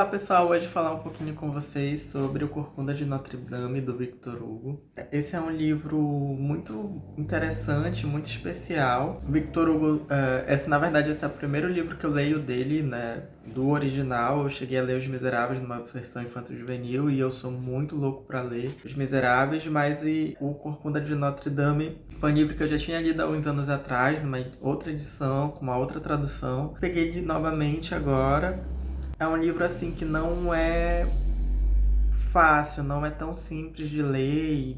Olá pessoal, hoje falar um pouquinho com vocês sobre O Corcunda de Notre Dame, do Victor Hugo. Esse é um livro muito interessante, muito especial. Victor Hugo, na verdade esse é o primeiro livro que eu leio dele, né, do original. Eu cheguei a ler Os Miseráveis numa versão infanto-juvenil e eu sou muito louco para ler Os Miseráveis, mas O Corcunda de Notre Dame foi um livro que eu já tinha lido há uns anos atrás, numa outra edição, com uma outra tradução. Peguei novamente agora. É um livro assim que não é fácil, não é tão simples de ler e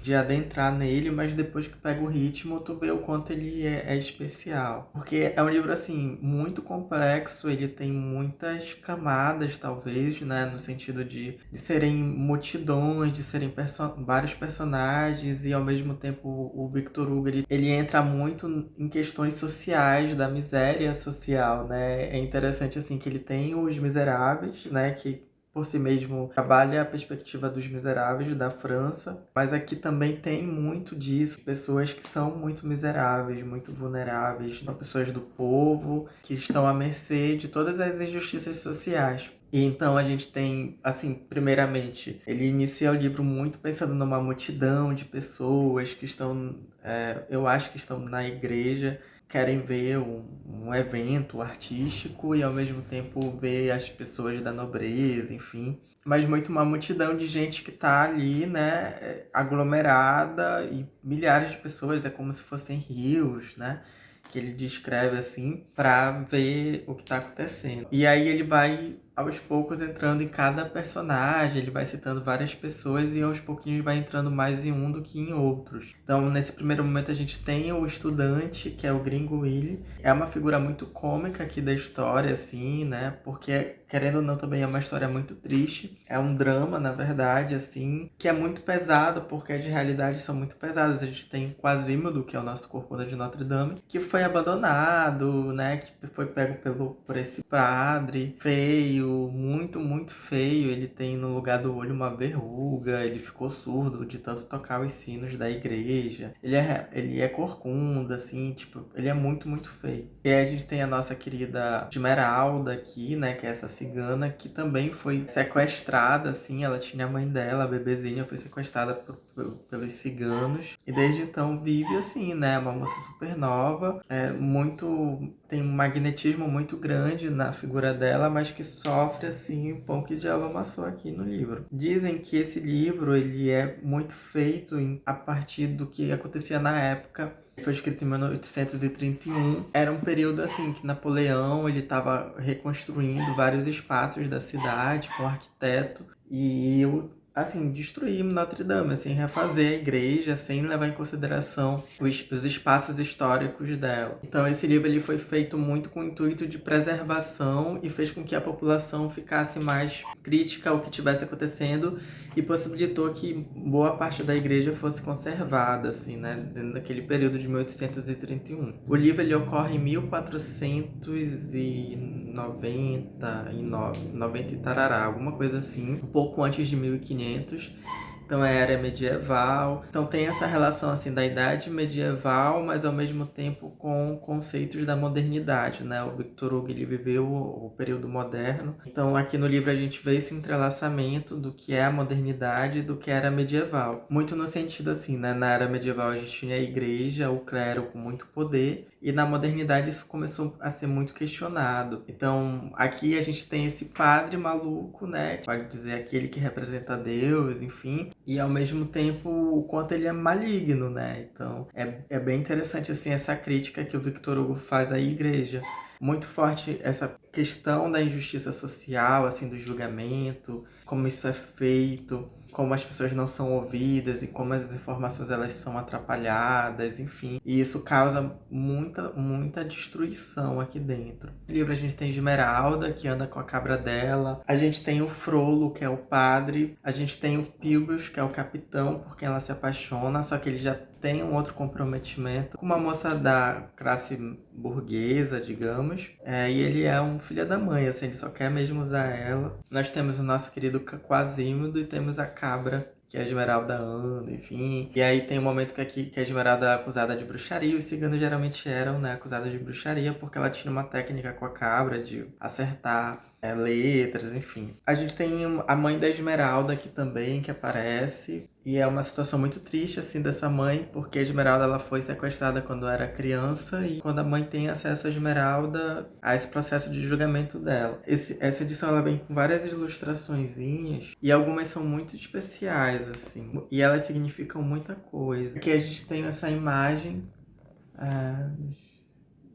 de adentrar nele, mas depois que pega o ritmo, tu vê o quanto ele é especial. Porque é um livro, assim, muito complexo, ele tem muitas camadas, talvez, né, no sentido de serem multidões, de serem vários personagens, e ao mesmo tempo o Victor Hugo, ele entra muito em questões sociais, da miséria social, né? É interessante, assim, que ele tem os miseráveis, né, que por si mesmo trabalha a perspectiva dos miseráveis da França, mas aqui também tem muito disso, pessoas que são muito miseráveis, muito vulneráveis, são pessoas do povo que estão à mercê de todas as injustiças sociais. E então a gente tem, assim, primeiramente, ele inicia o livro muito pensando numa multidão de pessoas que estão, eu acho que estão na igreja, querem ver um evento artístico e ao mesmo tempo ver as pessoas da nobreza, enfim. Mas muito uma multidão de gente que tá ali, né, aglomerada, e milhares de pessoas, é como se fossem rios, né, que ele descreve assim, para ver o que tá acontecendo. E aí ele vai aos poucos entrando em cada personagem, ele vai citando várias pessoas e aos pouquinhos vai entrando mais em um do que em outros. Então, nesse primeiro momento a gente tem o estudante, que é o Gringo Willy. É uma figura muito cômica aqui da história, assim, né? Porque, querendo ou não, também é uma história muito triste. É um drama, na verdade, assim, que é muito pesado, porque as realidades são muito pesadas. A gente tem Quasimodo, que é o nosso Corcunda de Notre Dame, que foi abandonado, né? Que foi pego por esse padre feio, muito, muito feio. Ele tem no lugar do olho uma verruga, ele ficou surdo de tanto tocar os sinos da igreja. Ele é corcunda, assim, tipo, ele é muito, muito feio. E aí a gente tem a nossa querida Esmeralda aqui, né, que é essa cigana, que também foi sequestrada, assim, ela tinha a mãe dela, a bebezinha, foi sequestrada pelos ciganos. E desde então vive assim, né, uma moça super nova, tem um magnetismo muito grande na figura dela, mas que sofre, assim, o pão que o diabo amassou aqui no livro. Dizem que esse livro, ele é muito feito a partir do que acontecia na época. Foi escrito em 1831. Era um período, assim, que Napoleão, ele estava reconstruindo vários espaços da cidade com o arquiteto. E assim, destruir Notre Dame, assim, refazer a igreja sem levar em consideração os espaços históricos dela. Então esse livro ele foi feito muito com o intuito de preservação e fez com que a população ficasse mais crítica ao que estivesse acontecendo e possibilitou que boa parte da igreja fosse conservada, assim, né, dentro daquele período de 1831. O livro ele ocorre em 1499, 90 e tarará, alguma coisa assim, um pouco antes de 1500. Então é era medieval. Então tem essa relação assim da idade medieval, mas ao mesmo tempo com conceitos da modernidade, né? O Victor Hugo ele viveu o período moderno. Então aqui no livro a gente vê esse entrelaçamento do que é a modernidade e do que era medieval. Muito no sentido assim, né? Na era medieval a gente tinha a igreja, o clero com muito poder, e na modernidade isso começou a ser muito questionado. Então aqui a gente tem esse padre maluco, né? Pode dizer aquele que representa Deus, enfim, e ao mesmo tempo o quanto ele é maligno, né? Então é bem interessante assim essa crítica que o Victor Hugo faz à igreja. Muito forte essa questão da injustiça social, assim, do julgamento, como isso é feito, como as pessoas não são ouvidas e como as informações elas são atrapalhadas, enfim. E isso causa muita, muita destruição aqui dentro. No livro a gente tem Esmeralda, que anda com a cabra dela. A gente tem o Frollo, que é o padre. A gente tem o Pilgrim, que é o capitão, por quem ela se apaixona, só que ele já tem um outro comprometimento com uma moça da classe burguesa, digamos. E ele é um filho da mãe, assim, ele só quer mesmo usar ela. Nós temos o nosso querido Quasimodo e temos a cabra, que a Esmeralda anda, enfim. E aí tem um momento que a Esmeralda é acusada de bruxaria. Os ciganos geralmente eram, né, acusados de bruxaria porque ela tinha uma técnica com a cabra de acertar letras, enfim. A gente tem a mãe da Esmeralda aqui também, que aparece. E é uma situação muito triste, assim, dessa mãe, porque a Esmeralda ela foi sequestrada quando era criança e quando a mãe tem acesso à Esmeralda, há esse processo de julgamento dela. Essa edição ela vem com várias ilustraçõezinhas e algumas são muito especiais, assim, e elas significam muita coisa. Aqui a gente tem essa imagem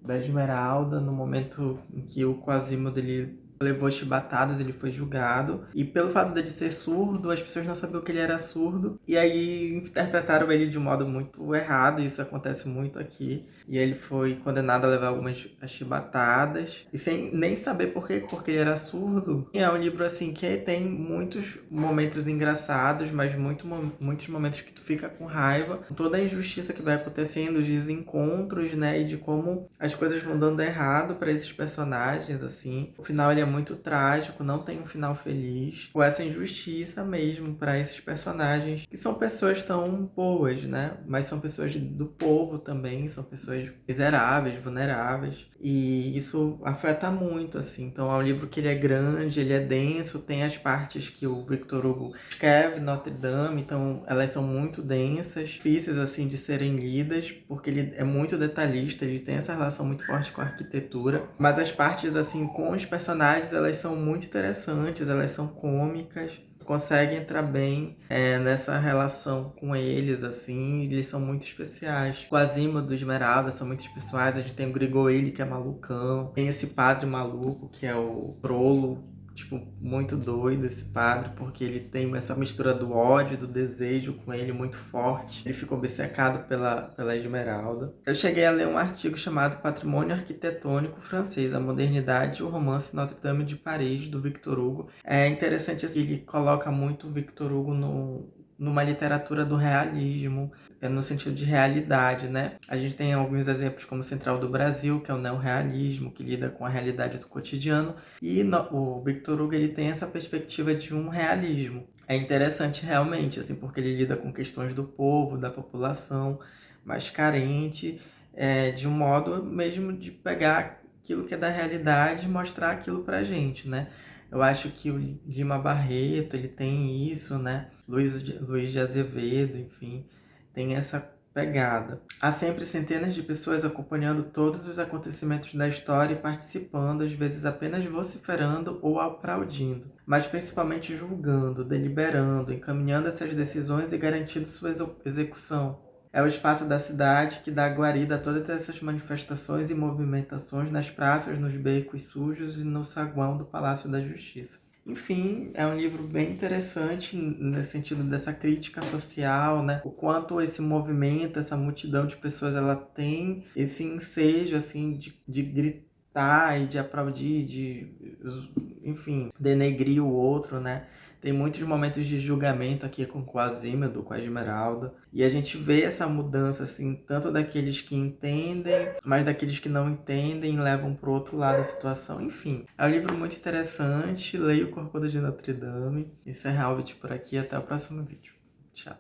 da Esmeralda no momento em que o Quasimodo ele levou chibatadas, ele foi julgado. E pelo fato dele ser surdo, as pessoas não sabiam que ele era surdo. E aí interpretaram ele de um modo muito errado, e isso acontece muito aqui. E ele foi condenado a levar algumas chibatadas. E sem nem saber por quê, porque ele era surdo. E é um livro assim que tem muitos momentos engraçados, mas muitos momentos que tu fica com raiva. Toda a injustiça que vai acontecendo, os desencontros, né? E de como as coisas vão dando errado para esses personagens, assim. O final ele é muito trágico, não tem um final feliz. Com essa injustiça mesmo para esses personagens, que são pessoas tão boas, né? Mas são pessoas do povo também, são pessoas miseráveis, vulneráveis. E isso afeta muito, assim. Então é um livro que ele é grande, ele é denso, tem as partes que o Victor Hugo escreve Notre Dame, então elas são muito densas, difíceis, assim, de serem lidas, porque ele é muito detalhista, ele tem essa relação muito forte com a arquitetura. Mas as partes, assim, com os personagens, elas são muito interessantes, elas são cômicas, consegue entrar bem nessa relação com eles, assim, eles são muito especiais. O Quasimodo, Esmeralda são muito especiais, a gente tem o Grigoele, que é malucão, tem esse padre maluco, que é o Prolo, tipo, muito doido esse padre, porque ele tem essa mistura do ódio e do desejo com ele muito forte. Ele ficou obcecado pela Esmeralda. Eu cheguei a ler um artigo chamado Patrimônio Arquitetônico Francês, a Modernidade e o Romance Notre Dame de Paris, do Victor Hugo. É interessante assim, ele coloca muito o Victor Hugo numa literatura do realismo, no sentido de realidade, né? A gente tem alguns exemplos como Central do Brasil, que é o neorrealismo, que lida com a realidade do cotidiano, e o Victor Hugo ele tem essa perspectiva de um realismo. É interessante realmente, assim, porque ele lida com questões do povo, da população mais carente, de um modo mesmo de pegar aquilo que é da realidade e mostrar aquilo pra gente, né? Eu acho que o Lima Barreto, ele tem isso, né? Luiz de Azevedo, enfim, tem essa pegada. Há sempre centenas de pessoas acompanhando todos os acontecimentos da história e participando, às vezes apenas vociferando ou aplaudindo, mas principalmente julgando, deliberando, encaminhando essas decisões e garantindo sua execução. É o espaço da cidade que dá guarida a todas essas manifestações e movimentações nas praças, nos becos sujos e no saguão do Palácio da Justiça. Enfim, é um livro bem interessante nesse sentido dessa crítica social, né? O quanto esse movimento, essa multidão de pessoas, ela tem esse ensejo, assim, de gritar e de aplaudir, enfim, denegrir o outro, né? Tem muitos momentos de julgamento aqui com o Quasimodo, com a Esmeralda. E a gente vê essa mudança, assim, tanto daqueles que entendem, mas daqueles que não entendem e levam para o outro lado da situação. Enfim, é um livro muito interessante. Leia o Corcunda de Notre Dame. Encerrar o vídeo por aqui. Até o próximo vídeo. Tchau.